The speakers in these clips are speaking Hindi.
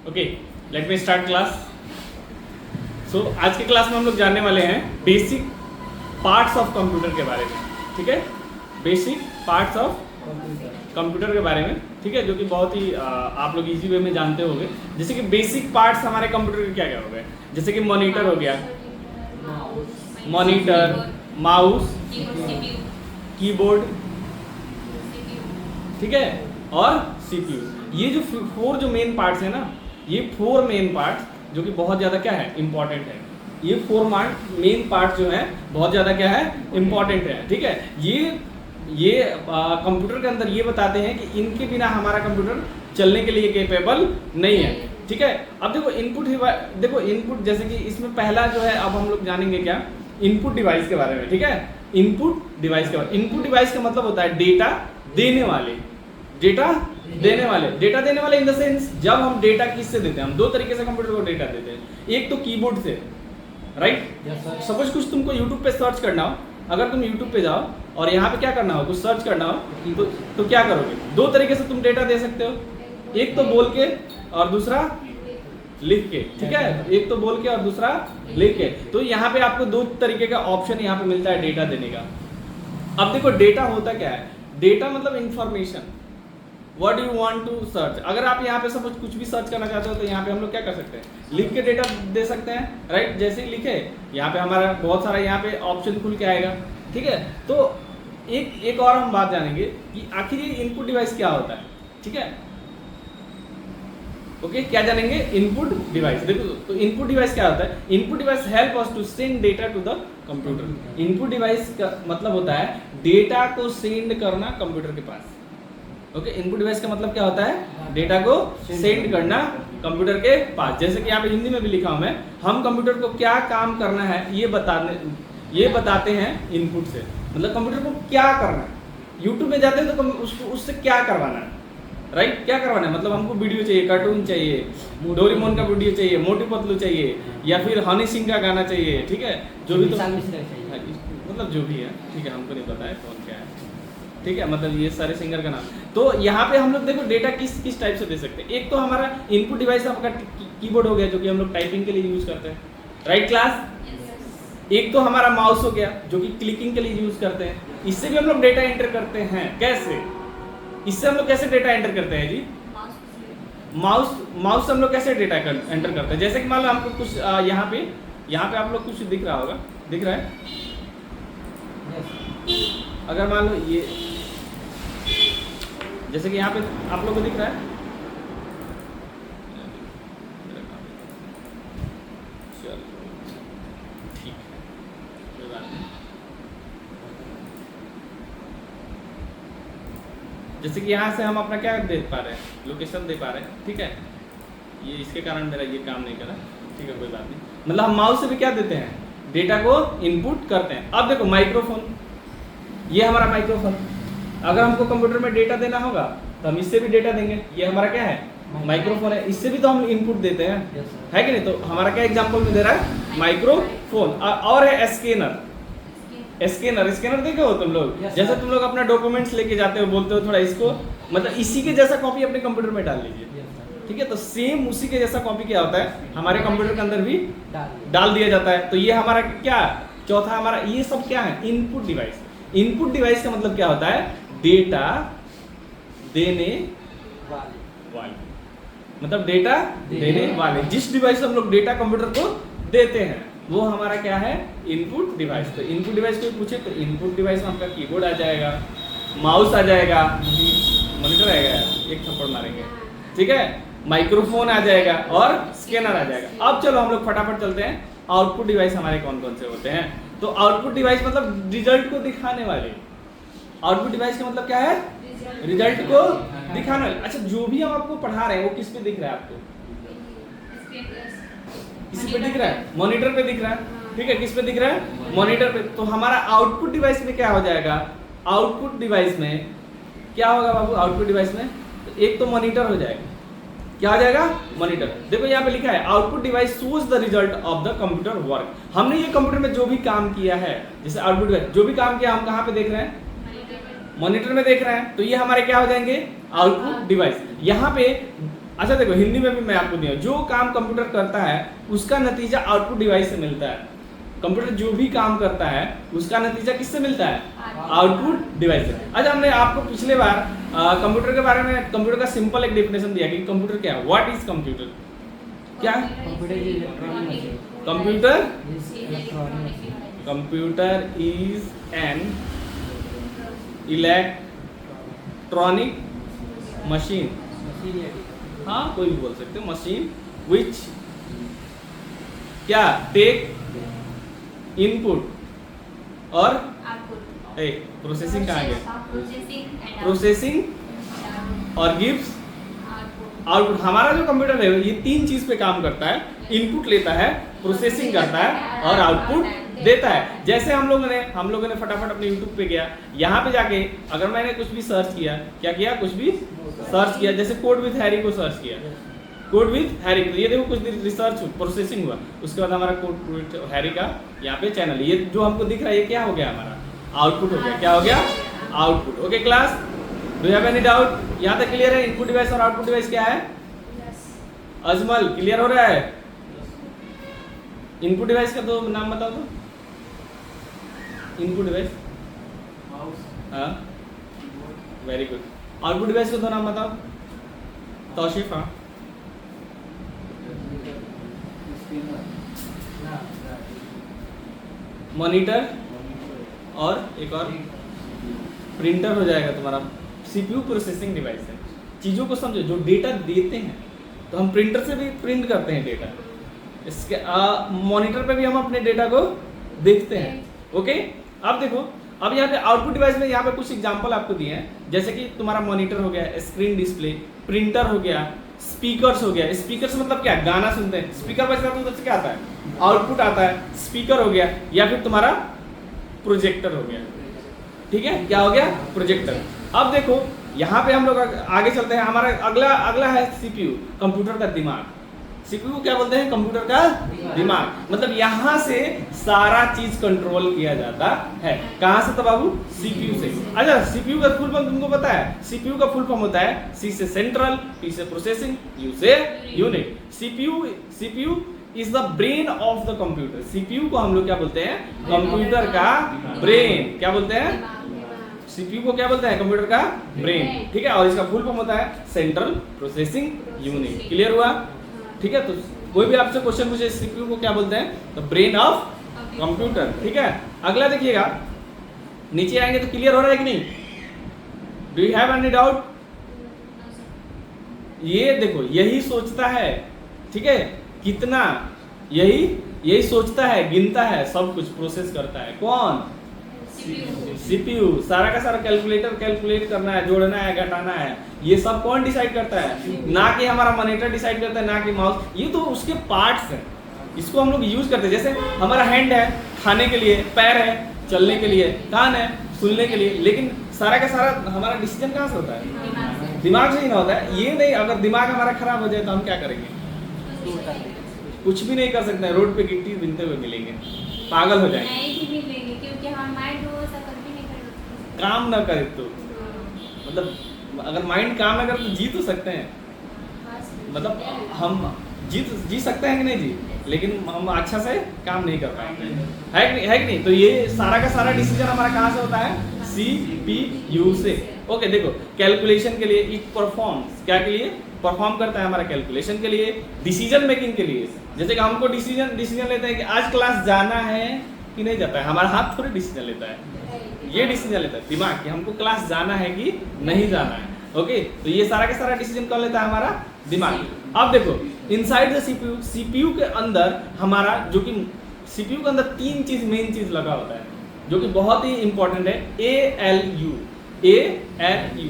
Okay, let me start class. So आज के क्लास में हम लोग जानने वाले हैं बेसिक पार्ट्स ऑफ कंप्यूटर के बारे में। ठीक है, बेसिक पार्ट्स ऑफ कंप्यूटर के बारे में, ठीक है, जो कि बहुत ही आप लोग इजी वे में जानते होंगे। जैसे कि बेसिक पार्ट्स हमारे कंप्यूटर के क्या क्या हो गए, जैसे कि मॉनिटर हो गया, मॉनिटर, माउस, कीबोर्ड, ठीक है, और सीपीयू। ये जो फोर जो मेन पार्ट्स है ना, ये फोर मेन पार्ट्स जो कि बहुत ज़्यादा क्या है, इम्पॉर्टेंट है। ये फोर मेन पार्ट जो है बहुत ज़्यादा क्या है, इम्पॉर्टेंट है। ठीक है, ये कंप्यूटर के अंदर ये बताते हैं कि इनके बिना हमारा कंप्यूटर चलने के लिए कैपेबल नहीं है। ठीक है, अब देखो इनपुट जैसे कि इसमें पहला जो है, अब हम लोग जानेंगे क्या, इनपुट डिवाइस के बारे में। ठीक है, इनपुट डिवाइस के बारे में। इनपुट डिवाइस का मतलब होता है डेटा देने वाले, डेटा देने वाले इन द सेंस, जब हम डेटा किससे देते हैं, हम दो तरीके से कंप्यूटर को डेटा देते हैं। एक तो कीबोर्ड से, राइट। सपोज कुछ तुमको यूट्यूब पे सर्च करना हो, अगर तुम यूट्यूब पे जाओ और यहाँ पे क्या करना हो, कुछ सर्च करना हो, तो क्या करोगे, दो तरीके से तुम डेटा दे सकते हो, एक तो बोल के और दूसरा लिख के। ठीक है, एक तो बोल के और दूसरा लिख के। तो यहाँ पे आपको दो तरीके का ऑप्शन यहाँ पे मिलता है डेटा देने का। अब देखो डेटा होता क्या है, डेटा मतलब information, what you want to search. अगर आप यहाँ पे सब कुछ भी सर्च करना चाहते हो तो यहाँ पे हम लोग क्या कर सकते हैं, लिख के डेटा दे सकते हैं, राइट। जैसे ही लिखे यहाँ पे हमारा बहुत सारा यहाँ पे ऑप्शन खुल के आएगा। ठीक है, तो एक और हम बात जानेंगे कि आखिर ये इनपुट डिवाइस क्या होता है। ठीक है, ओके, क्या जानेंगे, इनपुट डिवाइस। देखो तो इनपुट डिवाइस क्या होता है, input device help us to send data to the computer. Input device का मतलब होता है डेटा को सेंड करना कंप्यूटर के पास। ओके, इनपुट डिवाइस का मतलब क्या होता है, डेटा को सेंड करना कंप्यूटर के पास। जैसे कि यहाँ पे हिंदी में भी लिखा हूं मैं, हम कंप्यूटर को क्या काम करना है ये बताते हैं इनपुट से, मतलब कंप्यूटर को क्या करना है। यूट्यूब में जाते हैं तो उससे क्या करवाना है, राइट, क्या करवाना है, मतलब हमको वीडियो चाहिए, कार्टून चाहिए, डोरेमोन का वीडियो चाहिए, मोटू पतलू चाहिए, या फिर हनी सिंह का गाना चाहिए। ठीक है, जो भी तो मतलब जो भी है, ठीक है, हमको नहीं पता है कौन क्या है। ठीक है, मतलब ये सारे सिंगर का नाम। तो यहाँ पे हम लोग देखो डेटा किस टाइप से दे सकते हैं। एक तो हमारा इनपुट डिवाइस आपका कीबोर्ड हो गया, जो कि हम लोग टाइपिंग के लिए यूज करते हैं, राइट क्लास। एक तो हमारा माउस हो गया, जो कि क्लिकिंग के लिए यूज करते हैं। इससे भी हम लोग डेटा एंटर करते हैं। कैसे, इससे हम लोग कैसे डेटा एंटर करते हैं जी, माउस से हम लोग कैसे डेटा एंटर करते हैं। जैसे कि मान लो हमको कुछ यहाँ पे आप लोग कुछ दिख रहा होगा, दिख रहा है, अगर मान लो ये जैसे कि यहाँ पे आप लोग को दिख रहा है, ठीक है, कोई बात नहीं। जैसे कि यहाँ से हम अपना क्या दे पा रहे हैं, लोकेशन दे पा रहे हैं। ठीक है, ये इसके कारण मेरा ये काम नहीं करा, ठीक है, कोई बात नहीं। मतलब हम माउस से भी क्या देते हैं, डेटा को इनपुट करते हैं। अब देखो माइक्रोफोन, ये हमारा माइक्रोफोन, अगर हमको कंप्यूटर में डेटा देना होगा तो हम इससे भी डेटा देंगे। ये हमारा क्या है, माइक्रोफोन है, इससे भी तो हम इनपुट देते हैं, है कि नहीं। तो हमारा क्या एग्जांपल में दे रहा है, माइक्रोफोन। और है स्कैनर देखे हो तुम लोग, जैसे तुम लोग अपना डॉक्यूमेंट्स लेके जाते हो, बोलते हो थोड़ा इसको, मतलब इसी के जैसा कॉपी अपने कंप्यूटर में डाल लीजिए। ठीक है, तो सेम उसी के जैसा कॉपी क्या होता है, हमारे कंप्यूटर के अंदर भी डाल दिया जाता है। तो ये हमारा क्या, चौथा हमारा, ये सब क्या है, इनपुट डिवाइस। इनपुट डिवाइस का मतलब क्या होता है, डेटा देने वाले, मतलब डेटा देने वाले। जिस डिवाइस से हम लोग डेटा कंप्यूटर को देते हैं वो हमारा क्या है, इनपुट डिवाइस। तो इनपुट डिवाइस को पूछे तो इनपुट डिवाइस में आपका कीबोर्ड आ जाएगा, माउस आ जाएगा, मॉनिटर आएगा, एक थप्पड़ मारेंगे, ठीक है, माइक्रोफोन आ जाएगा और स्कैनर आ जाएगा। अब चलो हम लोग फटाफट चलते हैं, आउटपुट डिवाइस हमारे कौन कौन से होते हैं। तो आउटपुट डिवाइस मतलब रिजल्ट को दिखाने वाले। आउटपुट डिवाइस का मतलब क्या है, रिजल्ट को दिखाने वाले। अच्छा, जो भी हम आपको पढ़ा रहे हैं वो किस पे दिख रहा है आपको, इसी पे दिख रहा है, मॉनिटर पे दिख रहा है। ठीक है, किस पे दिख रहा है, मॉनिटर पे। तो हमारा आउटपुट डिवाइस में क्या हो जाएगा, आउटपुट डिवाइस में क्या होगा बाबू, आउटपुट डिवाइस में तो एक तो मॉनिटर हो जाएगा, क्या हो जाएगा, मॉनिटर। देखो यहाँ पे लिखा है output device shows the result of the computer work. हमने ये कंप्यूटर में जो भी काम किया है, जैसे आउटपुट डिवाइस जो भी काम किया हम कहाँ पे देख रहे हैं, मॉनिटर में देख रहे हैं। तो ये हमारे क्या हो जाएंगे, आउटपुट डिवाइस। यहाँ पे अच्छा देखो हिंदी में भी मैं आपको दिया, जो काम कंप्यूटर करता है उसका नतीजा आउटपुट डिवाइस से मिलता है। कंप्यूटर जो भी काम करता है उसका नतीजा किससे मिलता है? आउटपुट डिवाइस से। अच्छा हमने आपको पिछले बार कंप्यूटर के बारे में, कंप्यूटर का सिंपल एक डेफिनेशन दिया कि कंप्यूटर क्या है। What is computer? क्या है computer? Computer is an electronic machine, हाँ कोई भी बोल सकते हो, मशीन विच क्या टेक इनपुट और प्रोसेसिंग कहाँ गया? प्रोसेसिंग और गिव्स आउटपुट। हमारा जो कंप्यूटर है ये तीन चीज पे काम करता है, इनपुट लेता है, प्रोसेसिंग करता है और आउटपुट देता है। जैसे हम लोगों ने फटाफट अपने YouTube पे गया, यहाँ पे जाके अगर मैंने कुछ भी सर्च किया, क्या किया, कुछ भी सर्च किया, जैसे कोड विथ हैरी को सर्च किया, कोड विथ हैरी, ये देखो कुछ रिसर्च प्रोसेसिंग हुआ, उसके बाद हमारा कोड विथ हैरी का यहाँ पे चैनल, ये जो हमको दिख रहा है ये क्या हो गया, हमारा आउटपुट हो गया। क्या हो गया? Output. Okay class, do you have any doubt? यहाँ तक क्लियर है? इनपुट डिवाइस और आउटपुट डिवाइस क्या है? अजमल क्लियर हो रहा है? इनपुट डिवाइस का तो नाम बताओ तो। इनपुट डिवाइस, हाँ वेरी गुड। आउटपुट डिवाइस का दो नाम बताओ तौशीफ। हाँ मॉनिटर और एक और प्रिंटर हो जाएगा तुम्हारा। सीपीयू प्रोसेसिंग डिवाइस है। चीज़ों को समझो, जो डेटा देते हैं तो हम प्रिंटर से भी प्रिंट करते हैं डेटा, इसके मॉनिटर पे भी हम अपने डेटा को देखते हैं। ओके अब देखो, अब यहाँ पे आउटपुट डिवाइस में यहाँ पे कुछ एग्जांपल आपको दिए हैं, जैसे कि तुम्हारा मॉनिटर हो गया, स्क्रीन डिस्प्ले, प्रिंटर हो गया, स्पीकर्स हो गया। स्पीकर्स मतलब क्या? गाना सुनते हैं, स्पीकर बजता है तो उधर से क्या आता है? आउटपुट आता है। स्पीकर हो गया, या फिर तुम्हारा प्रोजेक्टर हो गया। ठीक है, क्या हो गया? प्रोजेक्टर। अब देखो यहाँ पे हम लोग आगे चलते हैं। हमारा अगला है सीपीयू, कंप्यूटर का दिमाग। सीपीयू क्या बोलते हैं? कंप्यूटर का दिमाग। मतलब यहाँ से सारा चीज कंट्रोल किया जाता है। कहाँ से तो बाबू? सीपीयू से। अच्छा सीपीयू का फुल फॉर्म तुमको पता है? सीपीयू का फुल फॉर्म होता है सी से सेंट्रल, पी से प्रोसेसिंग, यू से unit. CPU is the brain of the computer. CPU को हम लोग क्या बोलते हैं? कंप्यूटर का ब्रेन। क्या बोलते हैं? सीपीयू को क्या बोलते हैं? कंप्यूटर का ब्रेन। ठीक है, और इसका फुल फॉर्म होता है सेंट्रल प्रोसेसिंग यूनिट। क्लियर हुआ? ठीक है, तो कोई भी आपसे क्वेश्चन पूछे सीपीयू को क्या बोलते हैं, तो ब्रेन ऑफ कंप्यूटर। ठीक है, अगला देखिएगा, नीचे आएंगे तो क्लियर हो रहा है कि नहीं? Do you have any doubt? ये देखो यही सोचता है, ठीक है, कितना, यही सोचता है, गिनता है, सब कुछ प्रोसेस करता है। कौन? सीपीयू। सारा का सारा कैलकुलेट करना है, जोड़ना है, घटाना है, ये सब कौन डिसाइड करता है? ना कि हमारा मॉनिटर डिसाइड करता है, ना कि माउस। ये तो उसके पार्ट्स हैं, इसको हम लोग यूज करते हैं। जैसे हमारा हैंड है खाने के लिए, पैर है चलने के लिए, कान है सुनने के लिए, लेकिन सारा का सारा हमारा डिसीजन कहाँ से होता है? दिमाग से ही ना होता है। ये नहीं, अगर दिमाग हमारा खराब हो जाए तो हम क्या करेंगे? कुछ भी नहीं कर सकते हैं, रोड पे गिट्टी बिनते हुए मिलेंगे, पागल हो जाएंगे, क्योंकि हमारा माइंड वो ऐसा कर भी नहीं करेगा, काम ना करे तो। मतलब अगर माइंड काम ना करे तो जी तो सकते हैं, मतलब हम जी सकते हैं कि नहीं जी, लेकिन हम अच्छा से काम नहीं कर पाएंगे, है कि नहीं? तो ये सारा का सारा डिसीजन हमारा कहाँ से होता है? सीपीयू से। ओके देखो, कैलकुलेशन के लिए इट परफॉर्म्स, क्या के लिए परफॉर्म करता है? हमारा कैलकुलेशन के लिए, डिसीजन मेकिंग के लिए। जैसे कि हमको डिसीजन लेते हैं कि आज क्लास जाना है कि नहीं जाता है, हमारा हाथ थोड़ी डिसीजन लेता है, ये डिसीजन लेता है दिमाग कि हमको क्लास जाना है कि नहीं जाना है। ओके, तो ये सारा का सारा डिसीजन कौन लेता है? हमारा दिमाग। अब देखो इनसाइड द सीपीयू, सीपीयू के अंदर हमारा, जो कि सीपीयू के अंदर तीन चीज, मेन चीज लगा होता है जो कि बहुत ही इंपॉर्टेंट है। ALU,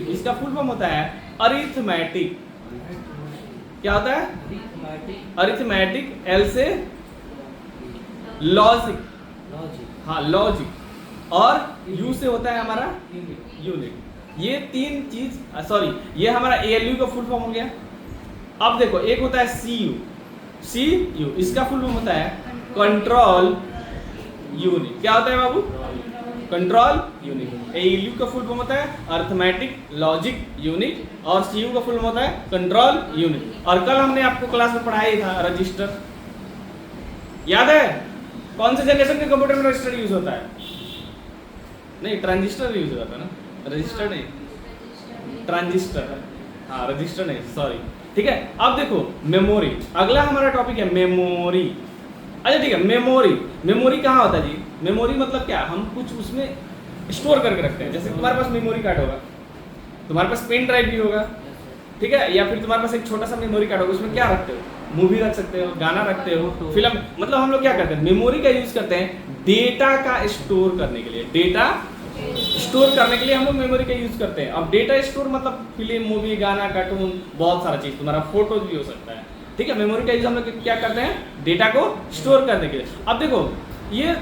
इसका फुल फॉर्म होता है अरिथमेटिक। क्या होता है? अरिथमेटिक। L से लॉजिक, हाँ लॉजिक, और U से होता है हमारा यूनिट। ये तीन चीज, सॉरी, ये हमारा ALU का फुल फॉर्म हो गया। अब देखो एक होता है CU, इसका फुल फॉर्म होता है कंट्रोल यूनिट। क्या होता है बाबू? Control unit. एएलयू का फुल फॉर्म होता है अर्थमेटिक लॉजिक यूनिट, और सीयू का फुल फॉर्म होता है कंट्रोल यूनिट। और कल हमने आपको क्लास में पढ़ाया ही था रजिस्टर, याद है? कौन से जनरेशन के कंप्यूटर में रजिस्टर यूज होता है? नहीं, ट्रांजिस्टर यूज होता है ना, रजिस्टर नहीं, ट्रांजिस्टर। हाँ, रजिस्टर नहीं, सॉरी। ठीक है, अब देखो मेमोरी, अगला हमारा टॉपिक है मेमोरी। अच्छा ठीक है, मेमोरी, मेमोरी कहाँ होता है जी? मेमोरी मतलब क्या? हम कुछ उसमें स्टोर करके रखते हैं। जैसे तुम्हारे पास मेमोरी कार्ड होगा, तुम्हारे पास पेन ड्राइव भी होगा, ठीक है, या फिर तुम्हारे पास एक छोटा सा मेमोरी कार्ड होगा, उसमें क्या रखते हो? मूवी रख सकते हो, गाना रखते हो, फिल्म। मतलब हम लोग क्या करते हैं, मेमोरी का यूज करते हैं डेटा का स्टोर करने के लिए। डेटा स्टोर करने के लिए हम लोग मेमोरी का यूज करते हैं। अब डेटा स्टोर मतलब फिल्म, मूवी, गाना, कार्टून, बहुत सारा चीज, तुम्हारा फोटो भी हो सकता है। ठीक है, मेमोरी का यूज हम लोग क्या करते हैं? डेटा को स्टोर करने के लिए। अब देखो ये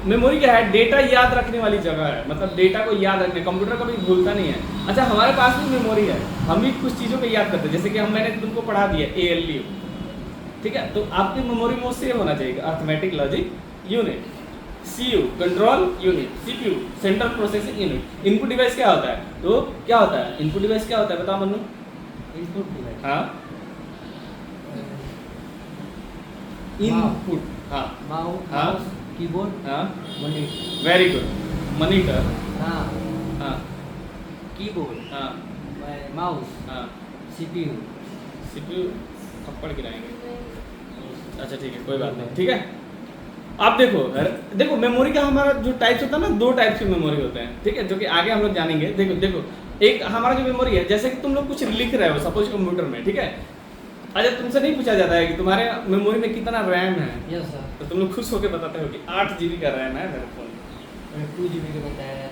मेमोरी क्या है? डेटा याद रखने वाली जगह है, मतलब डेटा को याद रखने, कंप्यूटर कभी भूलता नहीं है। अच्छा, हमारे पास भी मेमोरी है, हम भी कुछ चीज़ों को याद करते हैं। जैसे कि मैंने तुमको पढ़ा दिया ALU, ठीक है, तो आपकी मेमोरी में सेव होना चाहिए arithmetic logic unit, CU control unit, CPU central processing unit. Input device क्या होता है? तो क्या होता है इनपुट डिवाइस? क्या होता है बताओ मनु? इनपुट डिवाइस, हाँ, इनपुट, हाँ माउस, कीबोर्ड, हाँ, मॉनिटर। वेरी गुड, मॉनिटर, हाँ, हाँ कीबोर्ड, हाँ माउस, हाँ, CPU। CPU थप्पड़ गिराएंगे। अच्छा ठीक है, कोई बात नहीं, ठीक है। आप देखो देखो मेमोरी का हमारा जो टाइप्स होता है ना, दो टाइप्स की मेमोरी होते हैं, ठीक है, जो कि आगे हम लोग जानेंगे। देखो देखो, एक हमारा जो मेमोरी है, जैसे कि तुम लोग कुछ लिख रहे हो सपोज कंप्यूटर में, ठीक है, अच्छा तुमसे नहीं पूछा जाता है कि तुम्हारे मेमोरी में कितना रैम है, यस सर। तो तुम लोग खुश होकर बताते हो कि 8 GB का रैम है मेरे फोन में। 2 GB का बताया,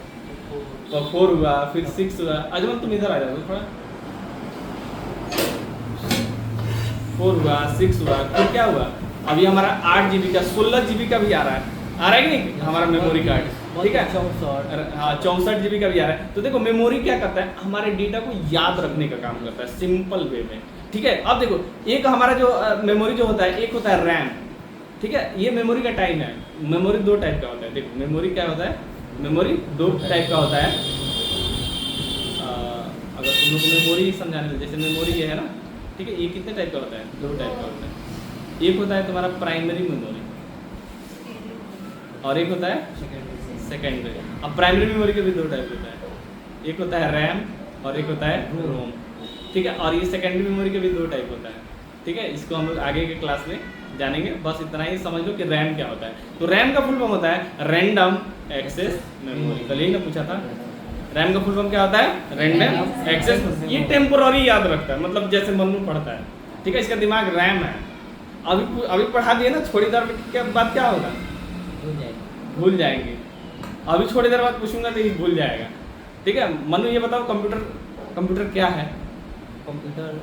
तो 4 हुआ, फिर 6 हुआ। अजमल तुम इधर आ जाओ थोड़ा। 4 हुआ, 6 हुआ, फिर क्या हुआ? अभी हमारा 8 GB का, 16 GB का भी आ रहा है कि नहीं हमारा मेमोरी कार्ड, ठीक है। 64। हाँ, 64 GB का भी आ रहा है। तो देखो मेमोरी क्या करता है? हमारे डेटा को याद रखने का काम करता है सिंपल वे में, ठीक है। अब देखो एक हमारा जो मेमोरी जो होता है, एक होता है रैम, ठीक है, ये मेमोरी का टाइप है। मेमोरी दो टाइप का होता है। देखो मेमोरी क्या होता है? मेमोरी दो टाइप का होता है। अगर तुम लोग मेमोरी समझाने लगे, जैसे मेमोरी ये है ना, ठीक है, ये कितने टाइप का होता है? दो टाइप का होता है। एक होता है तुम्हारा प्राइमरी मेमोरी और एक होता है सेकेंडरी। अब प्राइमरी मेमोरी के भी दो टाइप होता है, एक होता है रैम और एक होता है रोम, ठीक है। और ये सेकेंडरी मेमोरी के भी दो टाइप होता है, ठीक है। इसको हम लोग आगे के क्लास में जानेंगे, बस इतना ही समझ लो कि रैम क्या होता है। तो रैम का फुल फॉर्म होता है रैंडम एक्सेस मेमोरी। कल ही ना पूछा था, रैम का फुल फॉर्म क्या होता है? Random access. ये टेम्पोररी याद रखता है, मतलब जैसे मनु पढ़ता है, ठीक है, इसका दिमाग रैम है। अभी पढ़ा दिए ना, थोड़ी देर के बाद क्या होगा? भूल जाएंगे। अभी थोड़ी देर बाद पूछूंगा तो ये भूल जाएगा, ठीक है। मनु ये बताओ कंप्यूटर क्या है? कंप्यूटर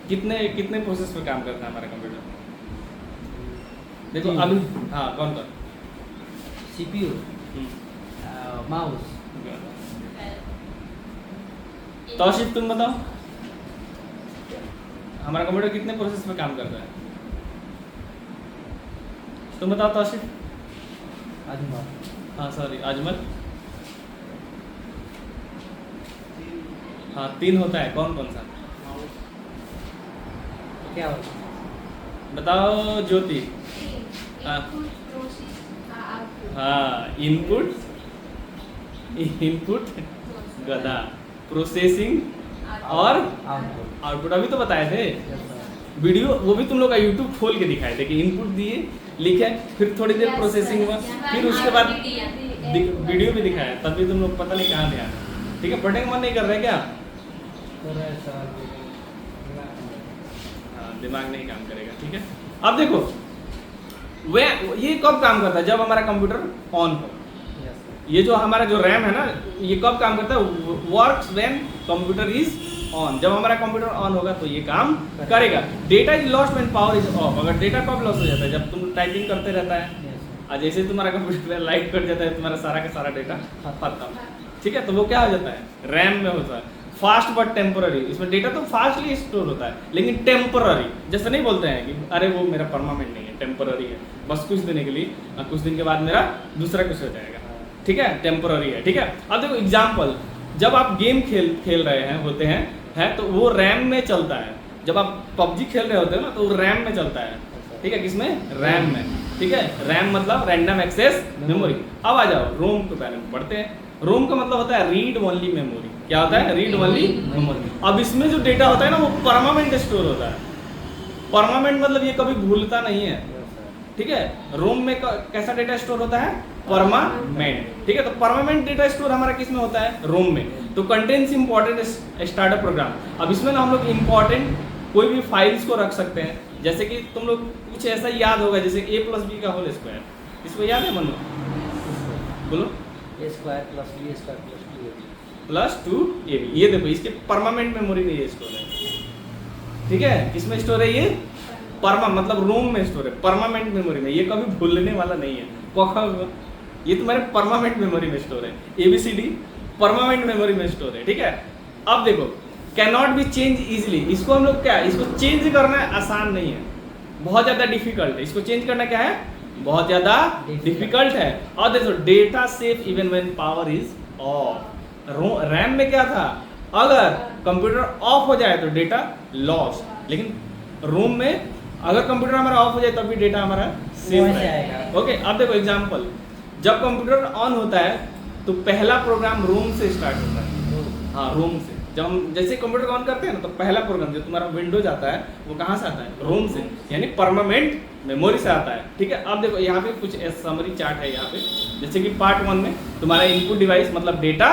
कितने प्रोसेस पे काम करता है हमारा कंप्यूटर? देखो अभी, हाँ कौन कौन? CPU, mouse. तौशीफ तुम बताओ, हमारा कंप्यूटर कितने प्रोसेस पे काम करता है? तुम बताओ तौशीफ। अजमल। हाँ सॉरी, अजमल। हाँ 3 होता है, कौन कौन सा क्या होता है? बताओ ज्योति। हाँ। हाँ, इनपुट गधा, प्रोसेसिंग और आउटपुट। आउटपुट। अभी तो बताए थे वीडियो, वो भी तुम लोग का यूट्यूब खोल के दिखाए थे कि इनपुट दिए, लिखे, फिर थोड़ी देर प्रोसेसिंग हुआ, फिर उसके बाद वीडियो भी दिखाया, तब भी तुम लोग पता नहीं कहाँ ध्यान, ठीक है। पढ़ने का मन नहीं कर रहा है क्या? हाँ, दिमाग नहीं काम करेगा, ठीक है। अब देखो ये कब काम करता है? जब हमारा कंप्यूटर ऑन हो। ये जो हमारा जो रैम है ना, ये कब काम करता है? Works when computer is on. जब हमारा कंप्यूटर ऑन होगा तो ये काम करेगा। Data is lost when power is of. अगर डेटा कब लॉस हो जाता है? जब तुम टाइपिंग करते रहता है और जैसे तुम्हारा कंप्यूटर लाइट कट जाता है, तुम्हारा सारा का सारा डेटा खत्म, ठीक है। तो वो क्या हो जाता है? रैम में होता है। फास्ट बट टेम्पररी, इसमें डेटा तो फास्टली स्टोर होता है लेकिन टेम्पररी, जैसे नहीं बोलते हैं कि अरे वो मेरा परमानेंट नहीं है, टेम्पररी है, बस कुछ दिन के लिए, कुछ दिन के बाद मेरा दूसरा कुछ हो जाएगा, ठीक है, टेम्पररी है, ठीक है। अब देखो एग्जाम्पल, जब आप गेम खेल रहे हैं होते हैं तो वो रैम में चलता है। जब आप पबजी खेल रहे होते हो ना तो वो रैम में चलता है, ठीक है, किसमें, रैम में, ठीक है। रैम मतलब रैंडम एक्सेस मेमोरी। अब आ जाओ रोम के बारे में पढ़ते हैं। रोम का मतलब होता है रीड ओनली मेमोरी। क्या होता है, रीड ओनली मेमोरी। अब इसमें जो डेटा होता है ना वो परमानेंट स्टोर होता है। परमानेंट मतलब ये कभी भूलता नहीं है, ठीक है। रोम में कैसा डेटा स्टोर होता है, परमानेंट, ठीक है। तो परमानेंट डेटा स्टोर हमारा किस में होता है, रोम में। तो कंटेन्स इंपॉर्टेंट स्टार्टअप प्रोग्राम। अब इसमें ना हम लोग इंपॉर्टेंट कोई भी फाइल्स को रख सकते हैं, जैसे कि तुम लोग कुछ ऐसा याद होगा जैसे a+b का होल स्क्वायर, इसको याद है मनु, बोलो, a² + b² + 2ab plus 2ab। ये देखो इसके परमानेंट मेमोरी में ये स्टोर है, ठीक है। किसमें स्टोर है ये, मतलब रोम में स्टोर है, परमानेंट मेमोरी में। ये कभी भूलने वाला नहीं है, ये तुम्हारे परमानेंट मेमोरी में स्टोर है। ABCD परमानेंट मेमोरी में स्टोर है, ठीक है। अब देखो can not be change easily, इसको हम लोग क्या, इसको चेंज करना आसान नहीं है, बहुत ज़्यादा डिफिकल्ट है। इसको चेंज करना क्या है, बहुत ज़्यादा डिफिकल्ट है। और देखो data safe even when power is of. RAM में क्या था, अगर कंप्यूटर ऑफ हो जाए तो डेटा लॉस, लेकिन रोम में अगर कंप्यूटर हमारा ऑफ हो जाए तब भी डेटा हमारा सेफ रहेगा। ओके, अब देखो एग्जांपल, जब कंप्यूटर ऑन होता है तो पहला प्रोग्राम रोम से स्टार्ट होता है। हाँ, रोम से। जब हम जैसे कंप्यूटर ऑन करते हैं ना तो पहला प्रोग्राम जो तुम्हारा विंडोज आता है वो कहाँ से आता है, रोम से, यानी परमानेंट मेमोरी से आता है, ठीक है। अब देखो यहाँ पे कुछ समरी चार्ट है यहाँ पे, जैसे कि पार्ट 1 में तुम्हारा इनपुट डिवाइस मतलब डेटा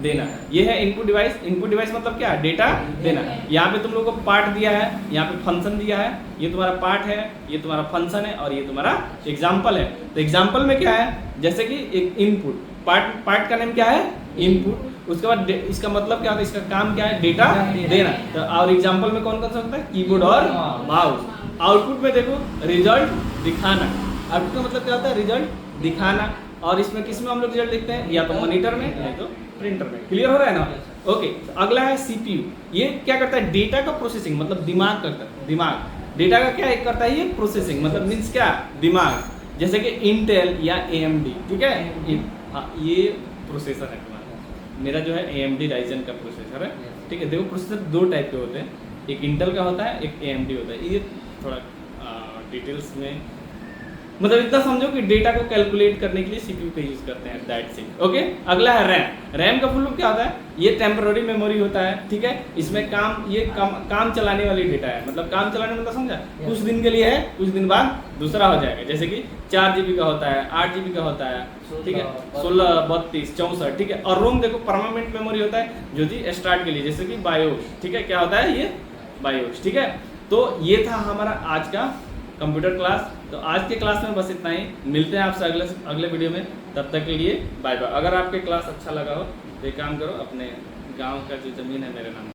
देना, ये है इनपुट डिवाइस। इनपुट डिवाइस मतलब क्या है, डेटा देना। यहाँ पे तुम लोग को पार्ट दिया है, यहाँ पे फंक्शन दिया है, ये तुम्हारा पार्ट है, ये तुम्हारा फंक्शन है और ये तुम्हारा एग्जाम्पल है। तो एग्जाम्पल में क्या है, जैसे कि एक इनपुट, पार्ट का नेम क्या है, इनपुट। उसके बाद इसका मतलब क्या होता है, इसका काम क्या है, डेटा देना। तो और एग्जाम्पल में कौन कौन सा होता है, कीबोर्ड और माउस। आउटपुट में देखो रिजल्ट दिखाना, आउटपुट का मतलब क्या होता है, रिजल्ट दिखाना। और इसमें किस में हम लोग रिजल्ट देखते हैं, या तो मॉनिटर में या तो प्रिंटर में। क्लियर हो रहा है ना। ओके, अगला है CPU। ये क्या करता है, डेटा का प्रोसेसिंग, मतलब दिमाग करता है, दिमाग डेटा का क्या करता है, ये प्रोसेसिंग, मतलब मीन्स क्या, दिमाग। जैसे कि इंटेल या AMD, ठीक है। हाँ, ये प्रोसेसर है तुम्हारा, मेरा जो है AMD राइजन का प्रोसेसर है, ठीक है। देखो प्रोसेसर 2 टाइप के होते हैं, एक इंटेल का होता है, एक AMD होता है। ये थोड़ा डिटेल्स में मतलब इतना समझो कि डेटा को कैलकुलेट करने के लिए CPU का यूज करते हैं, दैट्स इट। ओके, अगला है रैम। रैम का फुल फॉर्म क्या होता है, ये टेम्पररी मेमोरी होता है, ठीक है। इसमें काम चलाने वाली डेटा है, मतलब काम चलाने मतलब समझा, कुछ दिन के लिए है, कुछ दिन बाद दूसरा हो जाएगा। जैसे कि 4 GB का होता है, 8 GB का होता है, ठीक है, 16, 32, 64, ठीक है। और रोम देखो परमानेंट मेमोरी होता है जो जी स्टार्ट के लिए, जैसे कि बायोस, ठीक है। क्या होता है ये, बायोस, ठीक है। तो ये था हमारा आज का कंप्यूटर क्लास। तो आज के क्लास में बस इतना ही, मिलते हैं आपसे अगले वीडियो में, तब तक के लिए बाय बाय। अगर आपके क्लास अच्छा लगा हो तो एक काम करो, अपने गांव का जो ज़मीन है मेरे नाम